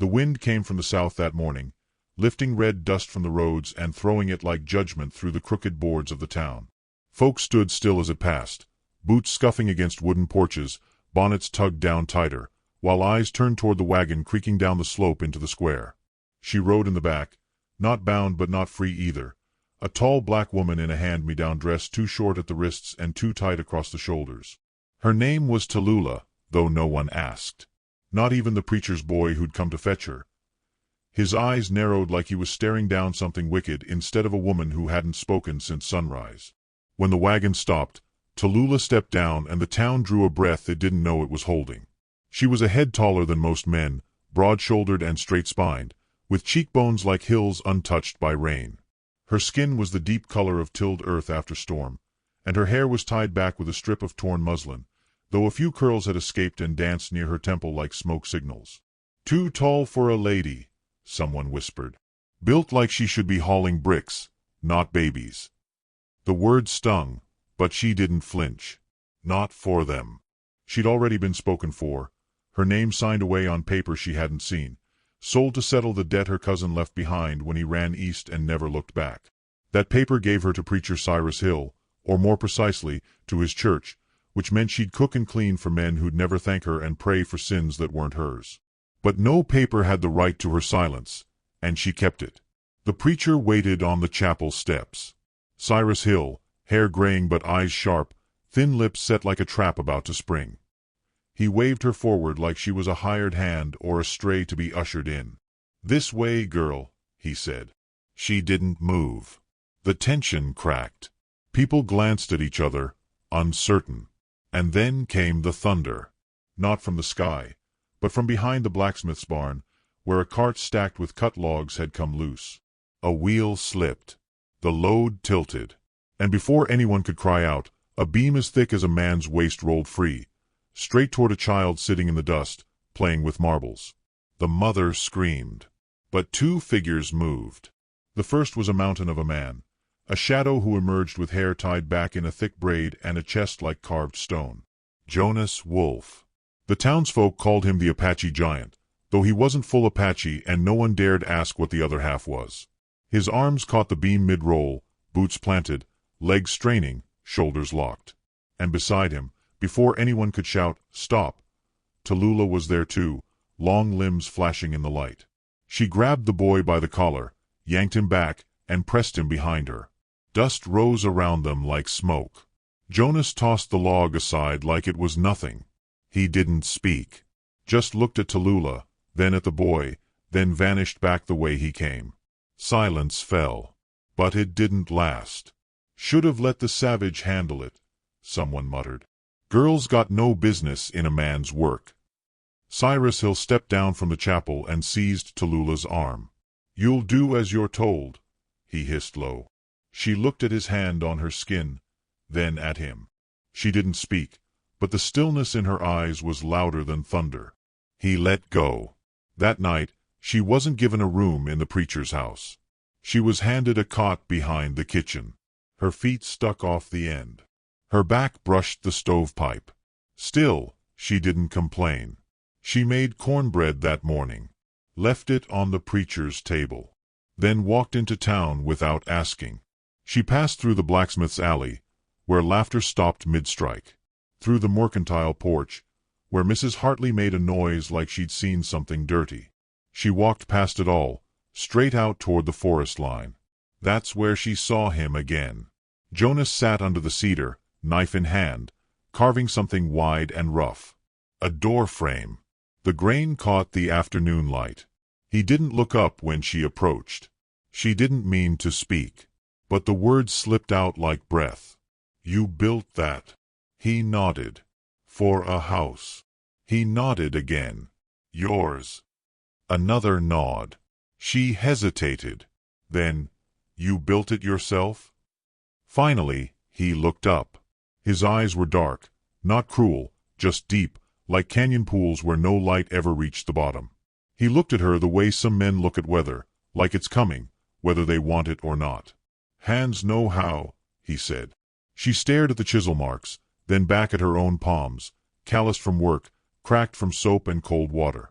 The wind came from the south that morning, lifting red dust from the roads and throwing it like judgment through the crooked boards of the town. Folks stood still as it passed, boots scuffing against wooden porches, bonnets tugged down tighter, while eyes turned toward the wagon creaking down the slope into the square. She rode in the back, not bound but not free either, a tall black woman in a hand-me-down dress too short at the wrists and too tight across the shoulders. Her name was Tallulah, though no one asked. Not even the preacher's boy who'd come to fetch her. His eyes narrowed like he was staring down something wicked instead of a woman who hadn't spoken since sunrise. When the wagon stopped, Tallulah stepped down and the town drew a breath it didn't know it was holding. She was a head taller than most men, broad-shouldered and straight-spined, with cheekbones like hills untouched by rain. Her skin was the deep color of tilled earth after storm, and her hair was tied back with a strip of torn muslin, though a few curls had escaped and danced near her temple like smoke signals. "Too tall for a lady," someone whispered. "Built like she should be hauling bricks, not babies." The word stung, but she didn't flinch. Not for them. She'd already been spoken for, her name signed away on paper she hadn't seen, sold to settle the debt her cousin left behind when he ran east and never looked back. That paper gave her to Preacher Cyrus Hill, or more precisely, to his church, which meant she'd cook and clean for men who'd never thank her and pray for sins that weren't hers. But no paper had the right to her silence, and she kept it. The preacher waited on the chapel steps. Cyrus Hill, hair graying but eyes sharp, thin lips set like a trap about to spring. He waved her forward like she was a hired hand or a stray to be ushered in. "This way, girl," he said. She didn't move. The tension cracked. People glanced at each other, uncertain. And then came the thunder. Not from the sky, but from behind the blacksmith's barn, where a cart stacked with cut logs had come loose. A wheel slipped. The load tilted. And before anyone could cry out, a beam as thick as a man's waist rolled free, straight toward a child sitting in the dust, playing with marbles. The mother screamed. But two figures moved. The first was a mountain of a man, a shadow who emerged with hair tied back in a thick braid and a chest like carved stone. Jonas Wolfe. The townsfolk called him the Apache giant, though he wasn't full Apache and no one dared ask what the other half was. His arms caught the beam mid-roll, boots planted, legs straining, shoulders locked. And beside him, before anyone could shout, "Stop!" Tallulah was there too, long limbs flashing in the light. She grabbed the boy by the collar, yanked him back, and pressed him behind her. Dust rose around them like smoke. Jonas tossed the log aside like it was nothing. He didn't speak. Just looked at Tallulah, then at the boy, then vanished back the way he came. Silence fell. But it didn't last. "Should have let the savage handle it," someone muttered. "Girls got no business in a man's work." Cyrus Hill stepped down from the chapel and seized Tallulah's arm. "You'll do as you're told," he hissed low. She looked at his hand on her skin, then at him. She didn't speak, but the stillness in her eyes was louder than thunder. He let go. That night, she wasn't given a room in the preacher's house. She was handed a cot behind the kitchen. Her feet stuck off the end. Her back brushed the stovepipe. Still, she didn't complain. She made cornbread that morning, left it on the preacher's table, then walked into town without asking. She passed through the blacksmith's alley, where laughter stopped mid-strike, through the mercantile porch, where Mrs. Hartley made a noise like she'd seen something dirty. She walked past it all, straight out toward the forest line. That's where she saw him again. Jonas sat under the cedar, knife in hand, carving something wide and rough. A door frame. The grain caught the afternoon light. He didn't look up when she approached. She didn't mean to speak, but the words slipped out like breath. "You built that." He nodded. "For a house." He nodded again. "Yours." Another nod. She hesitated. Then, "You built it yourself?" Finally, he looked up. His eyes were dark, not cruel, just deep, like canyon pools where no light ever reached the bottom. He looked at her the way some men look at weather, like it's coming, whether they want it or not. "Hands know how," he said. She stared at the chisel marks, then back at her own palms, calloused from work, cracked from soap and cold water.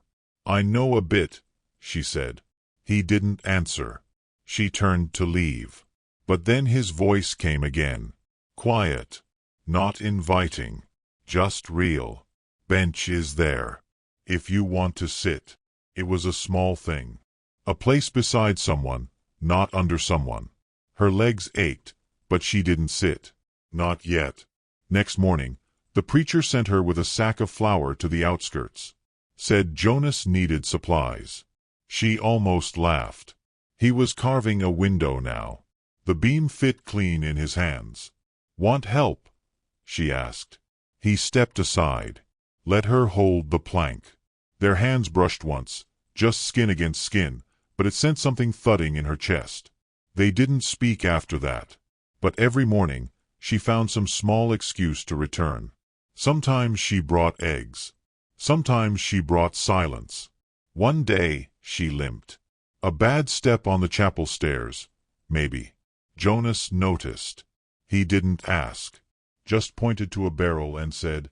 "I know a bit," she said. He didn't answer. She turned to leave. But then his voice came again. Quiet. Not inviting. Just real. Bench is there. If you want to sit. It was a small thing. A place beside someone, not under someone. Her legs ached, but she didn't sit. Not yet. Next morning, the preacher sent her with a sack of flour to the outskirts. Said Jonas needed supplies. She almost laughed. He was carving a window now. The beam fit clean in his hands. Want help? She asked. He stepped aside. Let her hold the plank. Their hands brushed once, just skin against skin, but it sent something thudding in her chest. They didn't speak after that. But every morning, she found some small excuse to return. Sometimes she brought eggs. Sometimes she brought silence. One day, she limped. A bad step on the chapel stairs, maybe. Jonas noticed. He didn't ask. Just pointed to a barrel and said,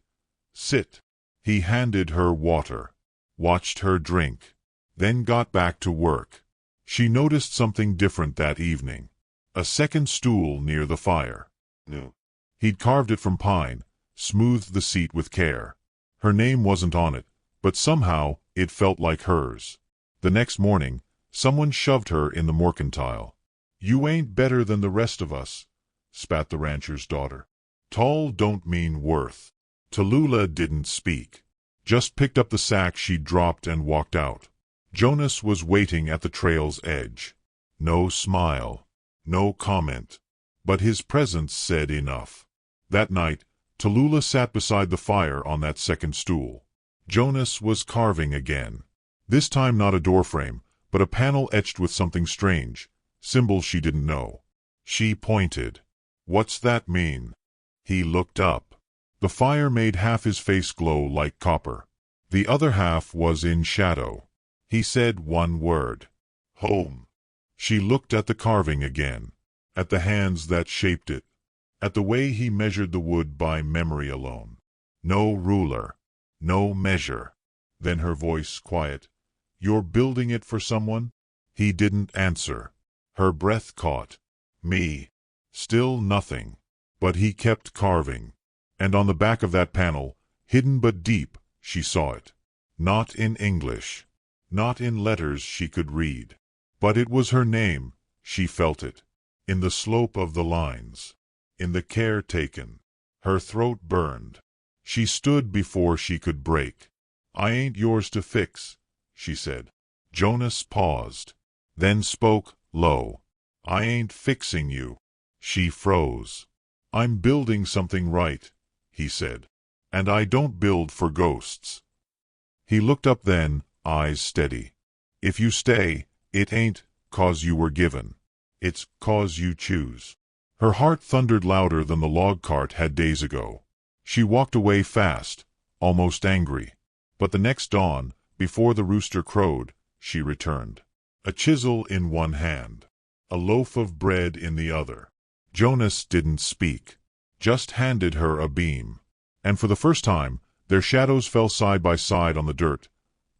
"Sit." He handed her water. Watched her drink. Then got back to work. She noticed something different that evening. A second stool near the fire. No. He'd carved it from pine, smoothed the seat with care. Her name wasn't on it, but somehow it felt like hers. The next morning, someone shoved her in the mercantile. "You ain't better than the rest of us," spat the rancher's daughter. Tall don't mean worth. Tallulah didn't speak. Just picked up the sack she'd dropped and walked out. Jonas was waiting at the trail's edge. No smile. No comment. But his presence said enough. That night, Tallulah sat beside the fire on that second stool. Jonas was carving again. This time not a doorframe, but a panel etched with something strange, symbols she didn't know. She pointed. "What's that mean?" He looked up. The fire made half his face glow like copper. The other half was in shadow. He said one word. "Home." She looked at the carving again. At the hands that shaped it. At the way he measured the wood by memory alone. No ruler. No measure. Then her voice quiet. "You're building it for someone?" He didn't answer. Her breath caught. Me. Still nothing. But he kept carving. And on the back of that panel, hidden but deep, she saw it. Not in English. Not in letters she could read. But it was her name. She felt it. In the slope of the lines. In the care taken. Her throat burned. She stood before she could break. "I ain't yours to fix," she said. Jonas paused. Then spoke, low. "I ain't fixing you." She froze. "I'm building something right," he said. "And I don't build for ghosts." He looked up then, eyes steady. "If you stay, it ain't 'cause you were given. It's 'cause you choose." Her heart thundered louder than the log cart had days ago. She walked away fast, almost angry. But the next dawn, before the rooster crowed, she returned. A chisel in one hand. A loaf of bread in the other. Jonas didn't speak. Just handed her a beam. And for the first time, their shadows fell side by side on the dirt.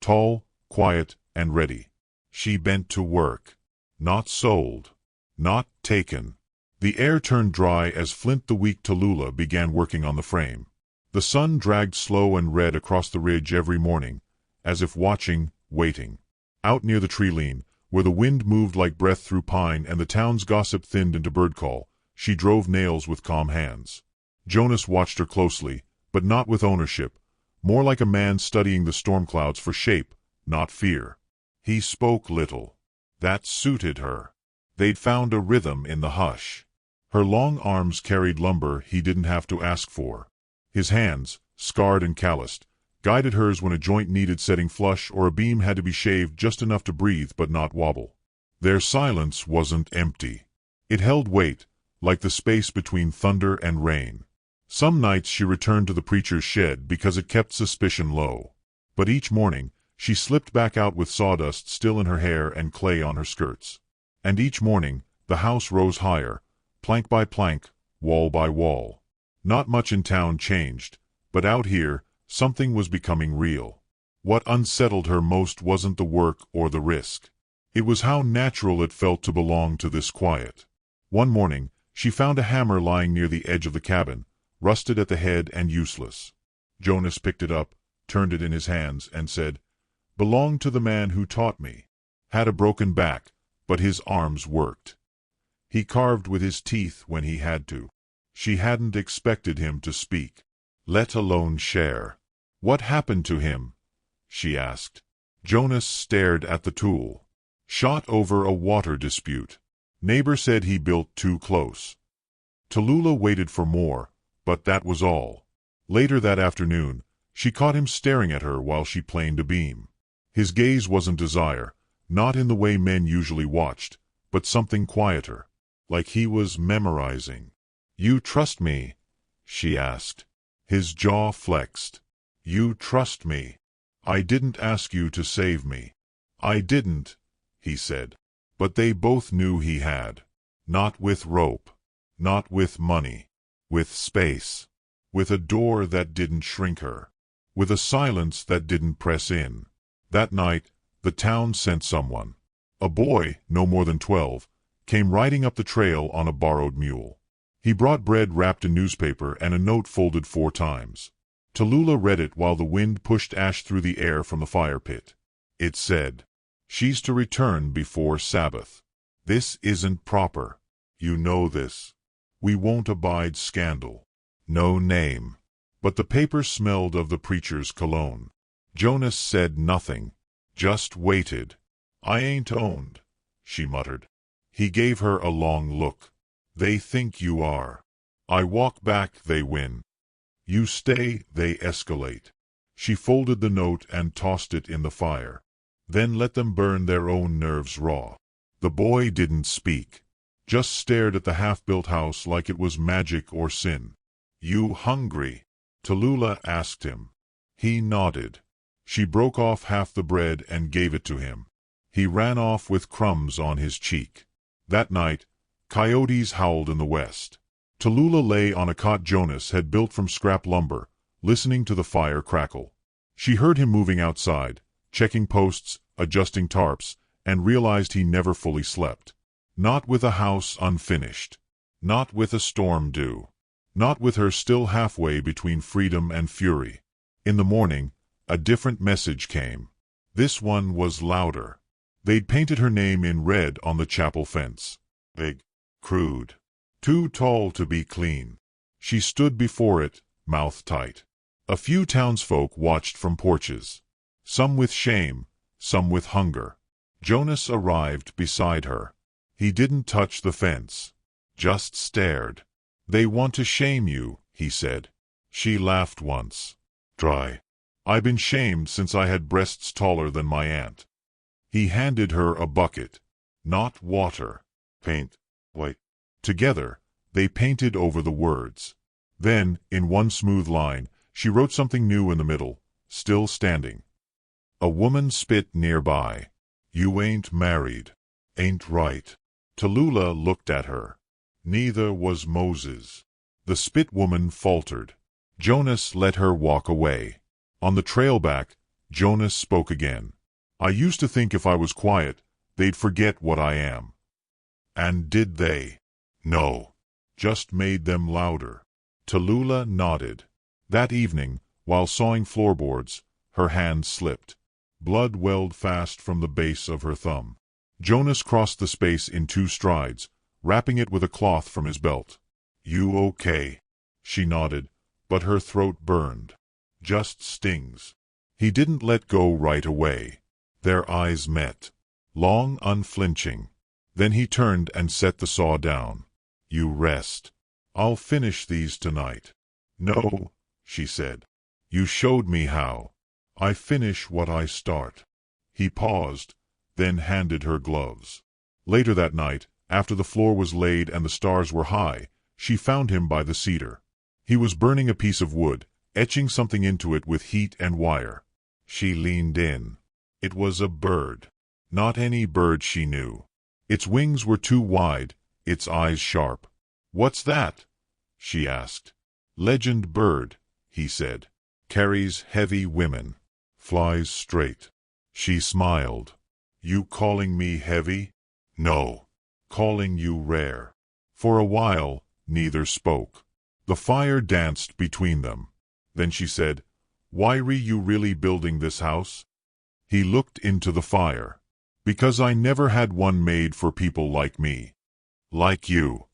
Tall, quiet, and ready. She bent to work. Not sold. Not taken. The air turned dry as Flint the weak Tallulah began working on the frame. The sun dragged slow and red across the ridge every morning, as if watching, waiting. Out near the tree lean, where the wind moved like breath through pine and the town's gossip thinned into bird call, she drove nails with calm hands. Jonas watched her closely, but not with ownership, more like a man studying the storm clouds for shape, not fear. He spoke little. That suited her. They'd found a rhythm in the hush. Her long arms carried lumber he didn't have to ask for. His hands, scarred and calloused, guided hers when a joint needed setting flush or a beam had to be shaved just enough to breathe but not wobble. Their silence wasn't empty. It held weight, like the space between thunder and rain. Some nights she returned to the preacher's shed because it kept suspicion low. But each morning, she slipped back out with sawdust still in her hair and clay on her skirts. And each morning, the house rose higher, plank by plank, wall by wall. Not much in town changed, but out here, something was becoming real. What unsettled her most wasn't the work or the risk. It was how natural it felt to belong to this quiet. One morning, she found a hammer lying near the edge of the cabin, rusted at the head and useless. Jonas picked it up, turned it in his hands, and said, "Belonged to the man who taught me. Had a broken back, but his arms worked. He carved with his teeth when he had to." She hadn't expected him to speak, let alone share. "What happened to him?" she asked. Jonas stared at the tool. "Shot over a water dispute. Neighbor said he built too close." Tallulah waited for more, but that was all. Later that afternoon, she caught him staring at her while she planed a beam. His gaze wasn't desire, not in the way men usually watched, but something quieter, like he was memorizing. "You trust me?" she asked. His jaw flexed. "You trust me? I didn't ask you to save me." "I didn't," he said. But they both knew he had. Not with rope. Not with money. With space. With a door that didn't shrink her. With a silence that didn't press in. That night, the town sent someone. A boy, no more than 12, came riding up the trail on a borrowed mule. He brought bread wrapped in newspaper and a note folded 4 times. Tallulah read it while the wind pushed ash through the air from the fire pit. It said, "She's to return before Sabbath. This isn't proper. You know this. We won't abide scandal." No name. But the paper smelled of the preacher's cologne. Jonas said nothing, just waited. "I ain't owned," she muttered. He gave her a long look. "They think you are. I walk back, they win. You stay, they escalate." She folded the note and tossed it in the fire. "Then let them burn their own nerves raw." The boy didn't speak, just stared at the half-built house like it was magic or sin. "You hungry?" Tallulah asked him. He nodded. She broke off half the bread and gave it to him. He ran off with crumbs on his cheek. That night, coyotes howled in the west. Tallulah lay on a cot Jonas had built from scrap lumber, listening to the fire crackle. She heard him moving outside, checking posts, adjusting tarps, and realized he never fully slept. Not with a house unfinished. Not with a storm due. Not with her still halfway between freedom and fury. In the morning, a different message came. This one was louder. They'd painted her name in red on the chapel fence. Big. Crude. Too tall to be clean. She stood before it, mouth tight. A few townsfolk watched from porches. Some with shame, some with hunger. Jonas arrived beside her. He didn't touch the fence. Just stared. "They want to shame you," he said. She laughed once. Dry. "I've been shamed since I had breasts taller than my aunt." He handed her a bucket. Not water. Paint. White. Together, they painted over the words. Then, in one smooth line, she wrote something new in the middle, still standing. A woman spit nearby. "You ain't married. Ain't right." Tallulah looked at her. Neither was Moses. The spit woman faltered. Jonas let her walk away. On the trail back, Jonas spoke again. "I used to think if I was quiet, they'd forget what I am." And did they? No. Just made them louder. Tallulah nodded. That evening, while sawing floorboards, her hand slipped. Blood welled fast from the base of her thumb. Jonas crossed the space in 2 strides, wrapping it with a cloth from his belt. "You okay?" She nodded, but her throat burned. "Just stings." He didn't let go right away. Their eyes met. Long, unflinching. Then he turned and set the saw down. "You rest. I'll finish these tonight." "No," she said. "You showed me how. I finish what I start." He paused, then handed her gloves. Later that night, after the floor was laid and the stars were high, she found him by the cedar. He was burning a piece of wood, etching something into it with heat and wire. She leaned in. It was a bird. Not any bird she knew. Its wings were too wide, its eyes sharp. "What's that?" she asked. "Legend bird," he said. "Carries heavy women. flies straight. She smiled. You calling me heavy? No. Calling you rare. For a while, neither spoke. The fire danced between them. Then she said, Why re you really building this house? He looked into the fire. Because I never had one made for people like me. Like you.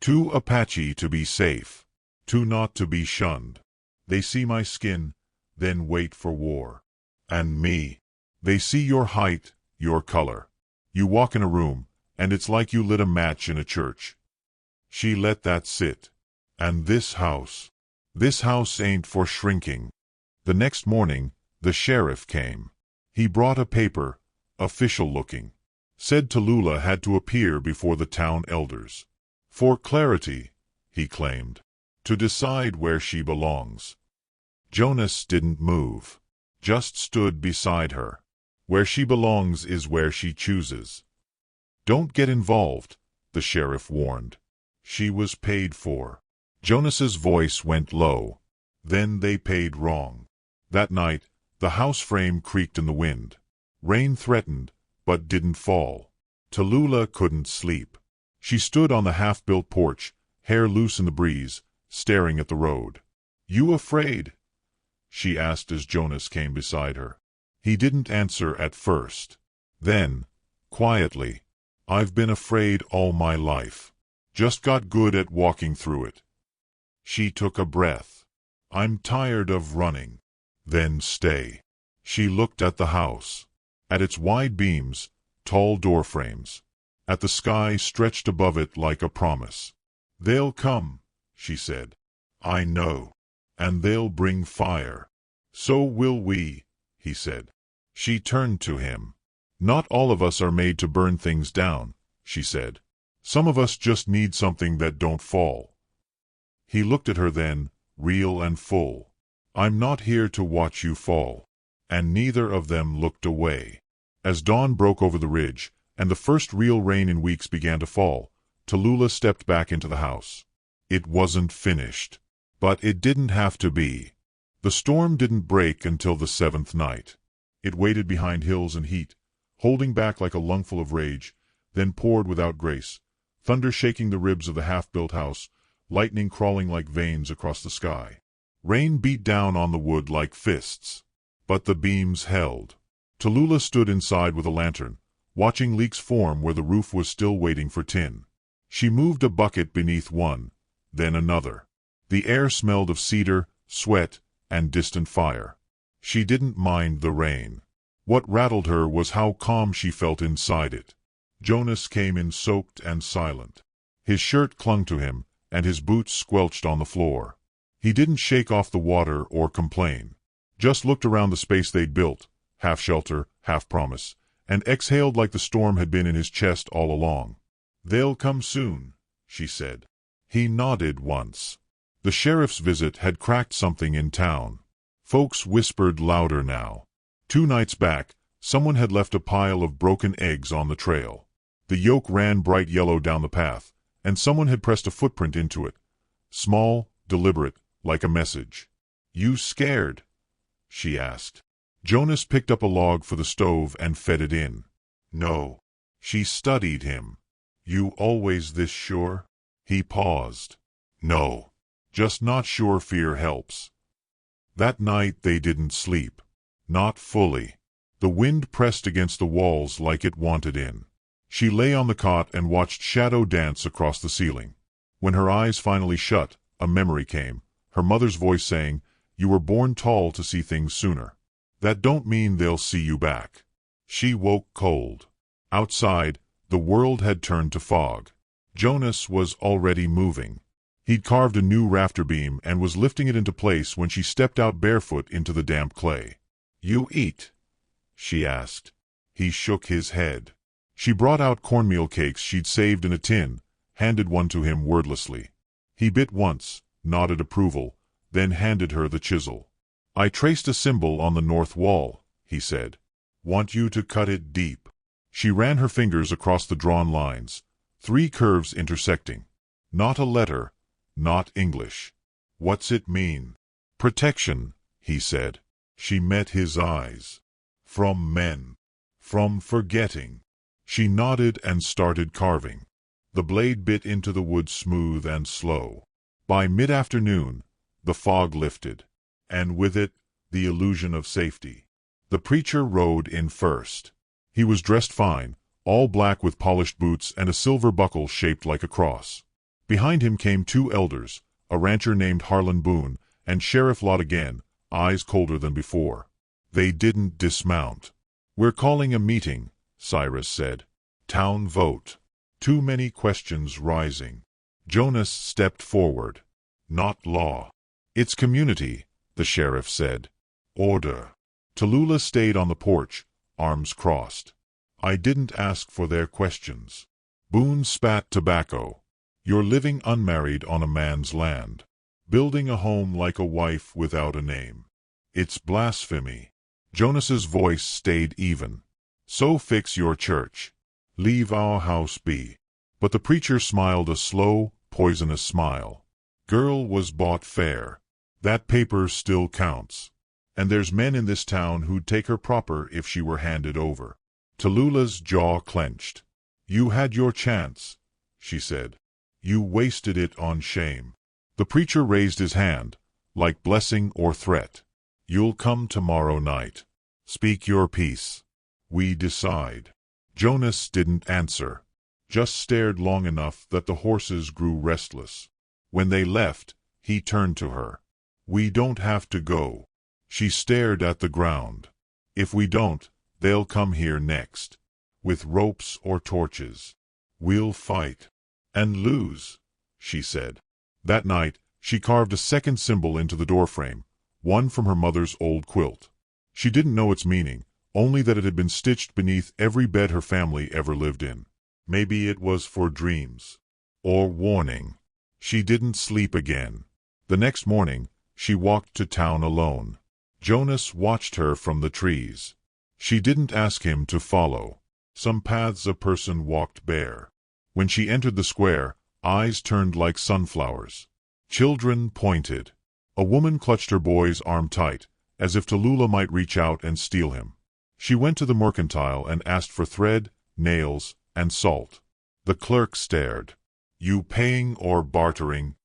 Too Apache to be safe. Too not to be shunned. They see my skin, then wait for war. And me. They see your height, your color. You walk in a room, and it's like you lit a match in a church. She let that sit. And this house ain't for shrinking. The next morning, the sheriff came. He brought a paper, official looking. Said Tallulah had to appear before the town elders. For clarity, he claimed. To decide where she belongs. Jonas didn't move. Just stood beside her. Where she belongs is where she chooses. Don't get involved, the sheriff warned. She was paid for. Jonas's voice went low. Then they paid wrong. That night, the house frame creaked in the wind. Rain threatened, but didn't fall. Tallulah couldn't sleep. She stood on the half-built porch, hair loose in the breeze, staring at the road. You afraid? She asked as Jonas came beside her. He didn't answer at first. Then, quietly, I've been afraid all my life. Just got good at walking through it. She took a breath. I'm tired of running. Then stay. She looked at the house. At its wide beams, tall door frames. At the sky stretched above it like a promise. They'll come, she said. I know. And they'll bring fire. So will we, he said. She turned to him. Not all of us are made to burn things down, she said. Some of us just need something that don't fall. He looked at her then, real and full. I'm not here to watch you fall. And neither of them looked away. As dawn broke over the ridge, and the first real rain in weeks began to fall, Tallulah stepped back into the house. It wasn't finished. But it didn't have to be. The storm didn't break until the seventh night. It waited behind hills and heat, holding back like a lungful of rage, then poured without grace, thunder shaking the ribs of the half-built house, lightning crawling like veins across the sky. Rain beat down on the wood like fists. But the beams held. Tallulah stood inside with a lantern, watching leaks form where the roof was still waiting for tin. She moved a bucket beneath one, then another. The air smelled of cedar, sweat, and distant fire. She didn't mind the rain. What rattled her was how calm she felt inside it. Jonas came in soaked and silent. His shirt clung to him, and his boots squelched on the floor. He didn't shake off the water or complain. Just looked around the space they'd built, half shelter, half promise, and exhaled like the storm had been in his chest all along. They'll come soon, she said. He nodded once. The sheriff's visit had cracked something in town. Folks whispered louder now. 2 nights back, someone had left a pile of broken eggs on the trail. The yolk ran bright yellow down the path, and someone had pressed a footprint into it. Small, deliberate, like a message. You scared? She asked. Jonas picked up a log for the stove and fed it in. No. She studied him. You always this sure? He paused. No. Just not sure fear helps. That night they didn't sleep. Not fully. The wind pressed against the walls like it wanted in. She lay on the cot and watched shadow dance across the ceiling. When her eyes finally shut, a memory came, her mother's voice saying, You were born tall to see things sooner. That don't mean they'll see you back. She woke cold. Outside, the world had turned to fog. Jonas was already moving. He'd carved a new rafter beam and was lifting it into place when she stepped out barefoot into the damp clay. You eat? She asked. He shook his head. She brought out cornmeal cakes she'd saved in a tin, handed one to him wordlessly. He bit once, nodded approval, then handed her the chisel. I traced a symbol on the north wall, he said. Want you to cut it deep. She ran her fingers across the drawn lines, 3 curves intersecting. Not a letter, not English. What's it mean? Protection, he said. She met his eyes. From men. From forgetting. She nodded and started carving. The blade bit into the wood smooth and slow. By mid-afternoon, the fog lifted, and with it, the illusion of safety. The preacher rode in first. He was dressed fine, all black with polished boots and a silver buckle shaped like a cross. Behind him came two elders, a rancher named Harlan Boone, and Sheriff Lott again, eyes colder than before. They didn't dismount. "We're calling a meeting," Cyrus said. "Town vote." Too many questions rising. Jonas stepped forward. "Not law. It's community," the sheriff said. "Order." Tallulah stayed on the porch, arms crossed. "I didn't ask for their questions." Boone spat tobacco. "You're living unmarried on a man's land. Building a home like a wife without a name. It's blasphemy." Jonas's voice stayed even. "So fix your church. Leave our house be." But the preacher smiled a slow, poisonous smile. "Girl was bought fair. That paper still counts. And there's men in this town who'd take her proper if she were handed over." Tallulah's jaw clenched. "You had your chance," she said. "You wasted it on shame." The preacher raised his hand, like blessing or threat. "You'll come tomorrow night. Speak your piece. We decide." Jonas didn't answer, just stared long enough that the horses grew restless. When they left, he turned to her. "We don't have to go." She stared at the ground. "If we don't, they'll come here next. With ropes or torches. We'll fight. And lose," she said. That night, she carved a second symbol into the doorframe, one from her mother's old quilt. She didn't know its meaning, only that it had been stitched beneath every bed her family ever lived in. Maybe it was for dreams. Or warning. She didn't sleep again. The next morning, she walked to town alone. Jonas watched her from the trees. She didn't ask him to follow. Some paths a person walked bare. When she entered the square, eyes turned like sunflowers. Children pointed. A woman clutched her boy's arm tight, as if Tallulah might reach out and steal him. She went to the mercantile and asked for thread, nails, and salt. The clerk stared. "You paying or bartering?"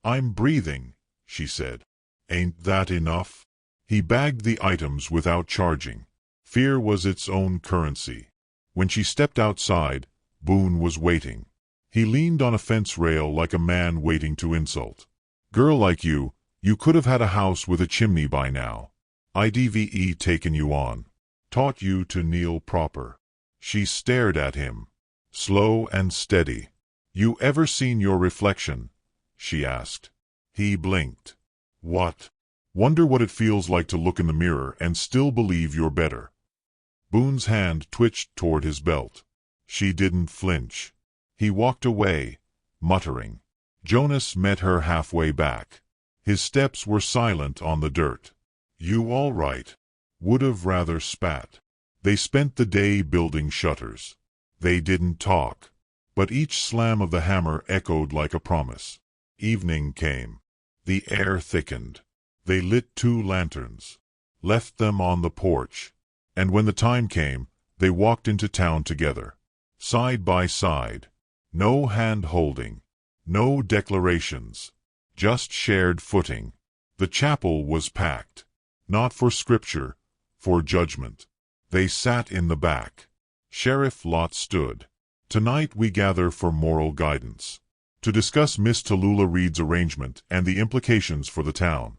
"I'm breathing," she said. "Ain't that enough?" He bagged the items without charging. Fear was its own currency. When she stepped outside, Boone was waiting. He leaned on a fence rail like a man waiting to insult. "Girl like you could have had a house with a chimney by now. IDVE taken you on. Taught you to kneel proper." She stared at him, slow and steady. "You ever seen your reflection?" she asked. He blinked. "What?" "Wonder what it feels like to look in the mirror and still believe you're better." Boone's hand twitched toward his belt. She didn't flinch. He walked away, muttering. Jonas met her halfway back. His steps were silent on the dirt. "You all right?" Would've rather spat. They spent the day building shutters. They didn't talk, but each slam of the hammer echoed like a promise. Evening came. The air thickened. They lit 2 lanterns, left them on the porch, and when the time came, they walked into town together, side by side. No hand-holding, no declarations, just shared footing. The chapel was packed, not for scripture, for judgment. They sat in the back. Sheriff Lott stood. "Tonight we gather for moral guidance, to discuss Miss Tallulah Reed's arrangement and the implications for the town."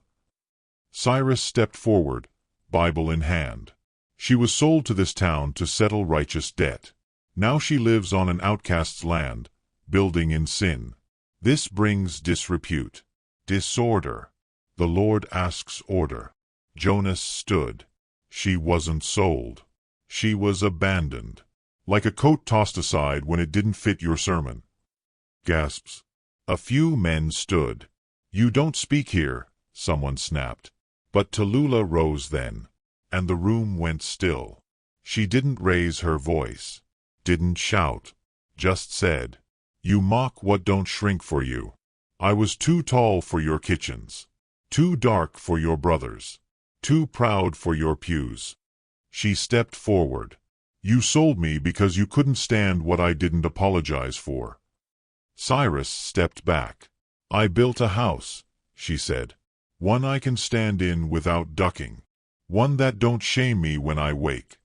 Cyrus stepped forward, Bible in hand. "She was sold to this town to settle righteous debt. Now she lives on an outcast's land, building in sin. This brings disrepute, disorder. The Lord asks order." Jonas stood. She wasn't sold. She was abandoned. Like a coat tossed aside when it didn't fit your sermon. Gasps. A few men stood. "You don't speak here," someone snapped. But Tallulah rose then, and the room went still. She didn't raise her voice, didn't shout, just said, "You mock what don't shrink for you. I was too tall for your kitchens, too dark for your brothers. Too proud for your pews. She stepped forward. You sold me because you couldn't stand what I didn't apologize for. Cyrus stepped back. I built a house, she said. One I can stand in without ducking. One that don't shame me when I wake.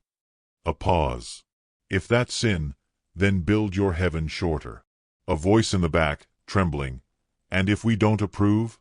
A pause. If that's sin, then build your heaven shorter. A voice in the back, trembling. And if we don't approve?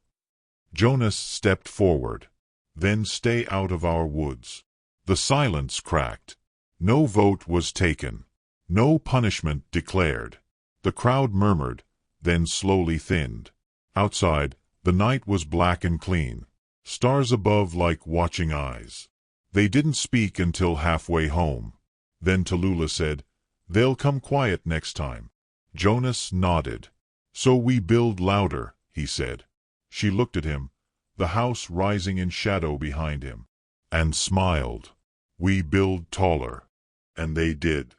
Jonas stepped forward. Then stay out of our woods. The silence cracked. No vote was taken. No punishment declared. The crowd murmured, then slowly thinned. Outside, the night was black and clean. Stars above like watching eyes. They didn't speak until halfway home. Then Tallulah said, "They'll come quiet next time." Jonas nodded. "So we build louder," he said. She looked at him, the house rising in shadow behind him, and smiled. "We build taller." And they did.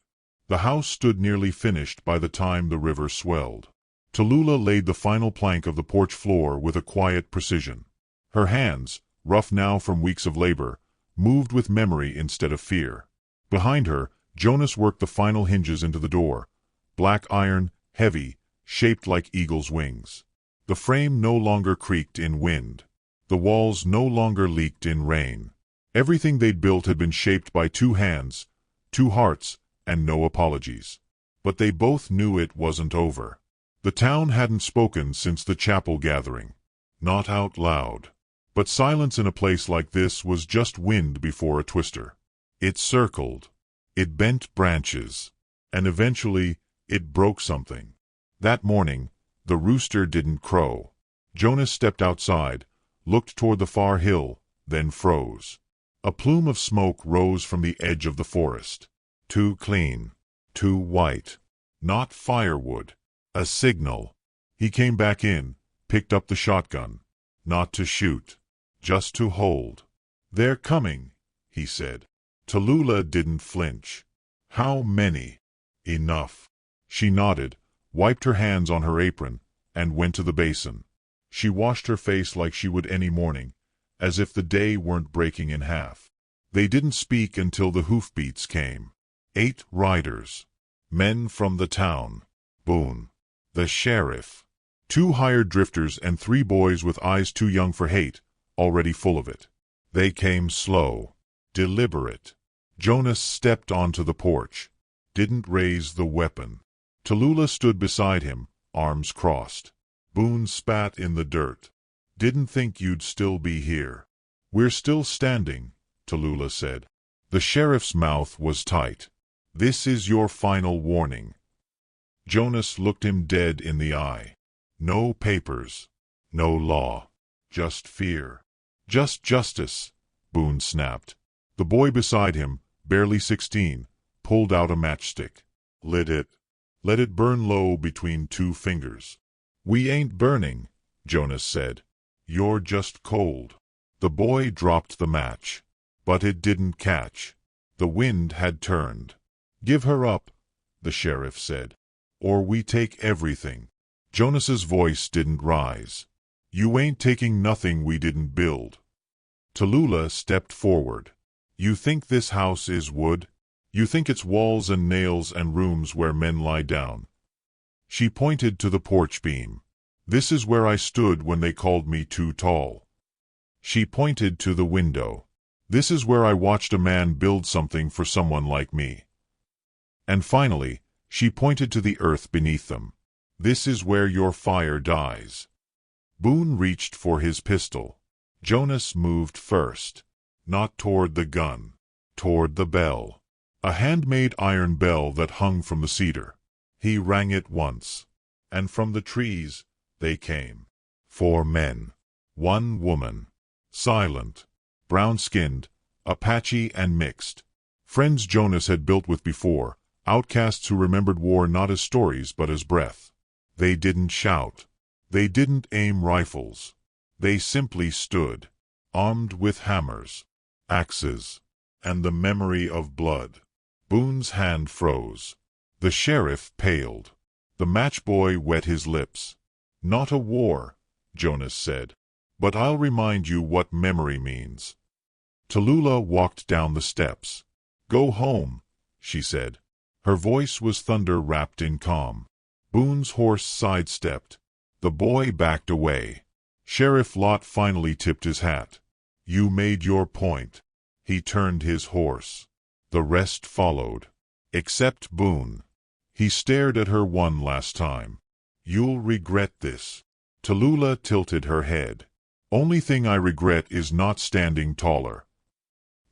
The house stood nearly finished by the time the river swelled. Tallulah laid the final plank of the porch floor with a quiet precision. Her hands, rough now from weeks of labor, moved with memory instead of fear. Behind her, Jonas worked the final hinges into the door. Black iron, heavy, shaped like eagle's wings. The frame no longer creaked in wind. The walls no longer leaked in rain. Everything they'd built had been shaped by two hands, two hearts, and no apologies. But they both knew it wasn't over. The town hadn't spoken since the chapel gathering. Not out loud. But silence in a place like this was just wind before a twister. It circled. It bent branches. And eventually, it broke something. That morning, the rooster didn't crow. Jonas stepped outside, looked toward the far hill, then froze. A plume of smoke rose from the edge of the forest. Too clean. Too white. Not firewood. A signal. He came back in, picked up the shotgun. Not to shoot. Just to hold. "They're coming," he said. Tallulah didn't flinch. "How many?" "Enough." She nodded, wiped her hands on her apron, and went to the basin. She washed her face like she would any morning, as if the day weren't breaking in half. They didn't speak until the hoofbeats came. 8 riders. Men from the town. Boone. The sheriff. 2 hired drifters and 3 boys with eyes too young for hate, already full of it. They came slow. Deliberate. Jonas stepped onto the porch. Didn't raise the weapon. Tallulah stood beside him, arms crossed. Boone spat in the dirt. "Didn't think you'd still be here." "We're still standing," Tallulah said. The sheriff's mouth was tight. "This is your final warning." Jonas looked him dead in the eye. "No papers. No law. Just fear. Just justice," Boone snapped. The boy beside him, barely 16, pulled out a matchstick. Lit it. Let it burn low between 2 fingers. "We ain't burning," Jonas said. "You're just cold." The boy dropped the match. But it didn't catch. The wind had turned. "Give her up," the sheriff said. "Or we take everything." Jonas's voice didn't rise. "You ain't taking nothing we didn't build." Tallulah stepped forward. "You think this house is wood? You think it's walls and nails and rooms where men lie down?" She pointed to the porch beam. "This is where I stood when they called me too tall." She pointed to the window. "This is where I watched a man build something for someone like me." And finally, she pointed to the earth beneath them. "This is where your fire dies." Boone reached for his pistol. Jonas moved first. Not toward the gun. Toward the bell. A handmade iron bell that hung from the cedar. He rang it once. And from the trees, they came. 4 men. 1 woman. Silent. Brown-skinned. Apache and mixed. Friends Jonas had built with before. Outcasts who remembered war not as stories but as breath. They didn't shout. They didn't aim rifles. They simply stood. Armed with hammers. Axes. And the memory of blood. Boone's hand froze. The sheriff paled. The matchboy wet his lips. "Not a war," Jonas said. "But I'll remind you what memory means." Tallulah walked down the steps. "Go home," she said. Her voice was thunder wrapped in calm. Boone's horse sidestepped. The boy backed away. Sheriff Lott finally tipped his hat. "You made your point." He turned his horse. The rest followed. Except Boone. He stared at her one last time. "You'll regret this." Tallulah tilted her head. "Only thing I regret is not standing taller."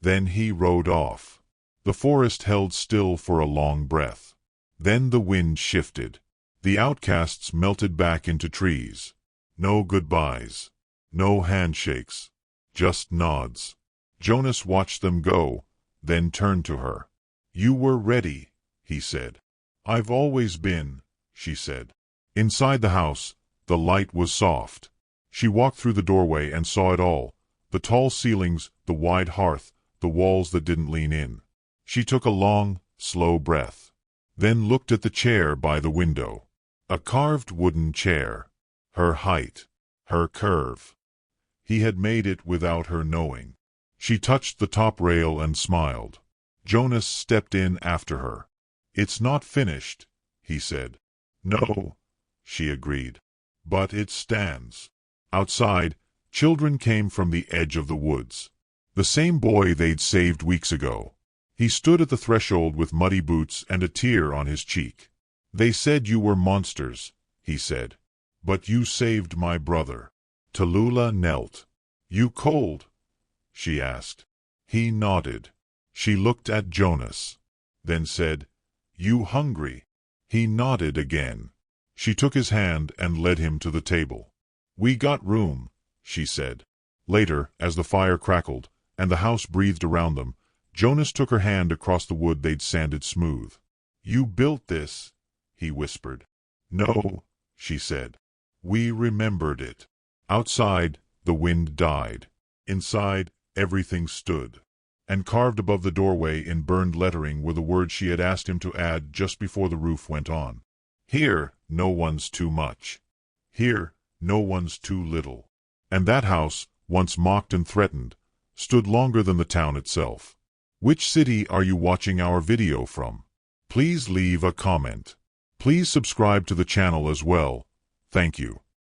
Then he rode off. The forest held still for a long breath. Then the wind shifted. The outcasts melted back into trees. No goodbyes. No handshakes. Just nods. Jonas watched them go, then turned to her. "You were ready," he said. "I've always been," she said. Inside the house, the light was soft. She walked through the doorway and saw it all, the tall ceilings, the wide hearth, the walls that didn't lean in. She took a long, slow breath, then looked at the chair by the window. A carved wooden chair. Her height. Her curve. He had made it without her knowing. She touched the top rail and smiled. Jonas stepped in after her. "It's not finished," he said. "No," she agreed. "But it stands." Outside, children came from the edge of the woods. The same boy they'd saved weeks ago. He stood at the threshold with muddy boots and a tear on his cheek. "They said you were monsters," he said. "But you saved my brother." Tallulah knelt. "You cold?" she asked. He nodded. She looked at Jonas, then said, "You hungry?" He nodded again. She took his hand and led him to the table. "We got room," she said. Later, as the fire crackled, and the house breathed around them, Jonas took her hand across the wood they'd sanded smooth. "You built this," he whispered. "No," she said. "We remembered it." Outside, the wind died. Inside, everything stood. And carved above the doorway in burned lettering were the words she had asked him to add just before the roof went on. "Here, no one's too much. Here, no one's too little." And that house, once mocked and threatened, stood longer than the town itself. Which city are you watching our video from? Please leave a comment. Please subscribe to the channel as well. Thank you.